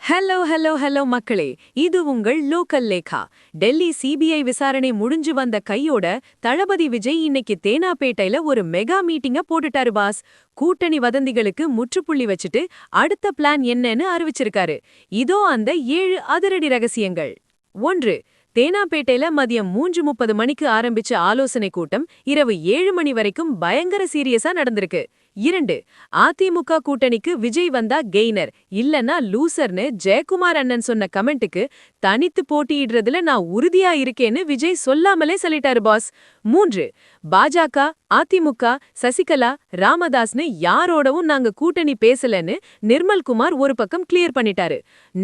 Hello hello hello மக்களே, இது உங்கள் லோக்கல் லேகா. டெல்லி சிபிஐ விசாரணை முடிஞ்சு வந்த கையோட தளபதி விஜய் இன்னைக்கு தேனாப்பேட்டையில ஒரு மெகா மீட்டிங்க போட்டுட்டாரு பாஸ். கூட்டணி வதந்திகளுக்கு முற்றுப்புள்ளி வச்சுட்டு அடுத்த பிளான் என்னன்னு அறிவிச்சிருக்காரு. இதோ அந்த 7 அதிரடி ரகசியங்கள். 1. தேனாப்பேட்டையில மதியம் 3:30 மணிக்கு ஆரம்பிச்ச ஆலோசனை கூட்டம் இரவு 7 மணி வரைக்கும் பயங்கர சீரியஸா நடந்திருக்கு. 2. அதிமுக கூட்டணிக்கு விஜய் வந்தா கெய்னர் இல்லனா லூசர்னு ஜெயக்குமார் அண்ணன் சொன்ன கமெண்ட்டுக்கு தனித்து போட்டியிடுறதுல நான் உறுதியா இருக்கேன்னு விஜய் சொல்லாமலே சொல்லிட்டாரு பாஸ். 3. பாஜக, அதிமுக, சசிகலா, ராமதாஸ்னு யாரோடவும் நாங்க கூட்டணி பேசலன்னு நிர்மல்குமார் ஒரு பக்கம் கிளியர் பண்ணிட்டாரு.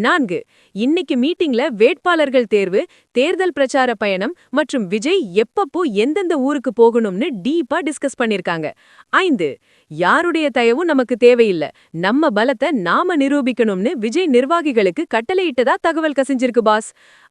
4. இன்னைக்கு மீட்டிங்ல வேட்பாளர்கள் தேர்வு, தேர்தல் பிரச்சார பயணம் மற்றும் விஜய் எப்பப்போ எந்தெந்த ஊருக்கு போகணும்னு டீப்பா டிஸ்கஸ் பண்ணிருக்காங்க. 5. யாருடைய தயவும் நமக்கு தேவையில்ல, நம்ம பலத்தை நாம நிரூபிக்கணும்னு விஜய் நிர்வாகிகளுக்கு கட்டளையிட்டதா தகவல் கசிஞ்சிருக்கு பாஸ்.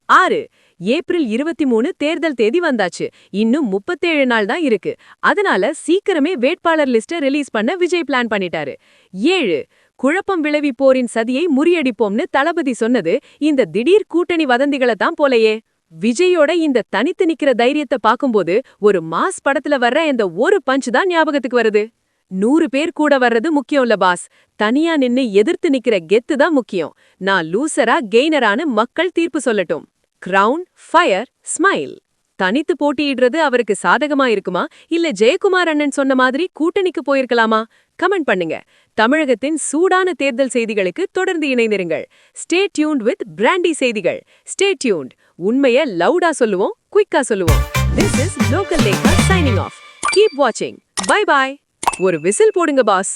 6. ஏப்ரல் 23 தேர்தல் தேதி வந்தாச்சு, இன்னும் 37 நாள் தான் இருக்கு. அதனால சீக்கிரமே வேட்பாளர் லிஸ்ட ரிலீஸ் பண்ண விஜய் பிளான் பண்ணிட்டாரு. 7. குழப்பம் விளைவிப்போரின் சதியை முறியடிப்போம்னு தளபதி சொன்னது இந்த திடீர் கூட்டணி வதந்திகளை தான் போலையே. விஜயோட இந்த தனித்து நிக்கிற தைரியத்தை பாக்கும்போது ஒரு மாஸ் படத்துல வர்ற இந்த ஒரு பஞ்ச் தான் ஞாபகத்துக்கு வருது. 100 பேர் கூட வர்றது முக்கியம் இல்ல பாஸ், தனியா நின்னு எதிர்த்து நிக்கிற கெத்து தான் முக்கியம். நான் லூசரா கெய்னரான்னு மக்கள் தீர்ப்பு சொல்லட்டும். Crown, fire, smile. தனித்து போட்டியிடுறது அவருக்கு சாதகமா இருக்குமா, இல்ல ஜெயக்குமார் அண்ணன் சொன்ன மாதிரி கூட்டணிக்கு போயிருக்கலாமா? கமெண்ட் பண்ணுங்க. தமிழகத்தின் சூடான தேர்தல் செய்திகளுக்கு தொடர்ந்து இணைந்திருங்கள். ஸ்டே டியூன்ட் வித் பிராண்டி செய்திகள். Stay tuned. உண்மைய லவுடா சொல்லுவோம், குயிக்கா சொல்லுவோம். This is Local Lekha signing off. Keep watching. Bye bye. ஒரு விசில் போடுங்க பாஸ்.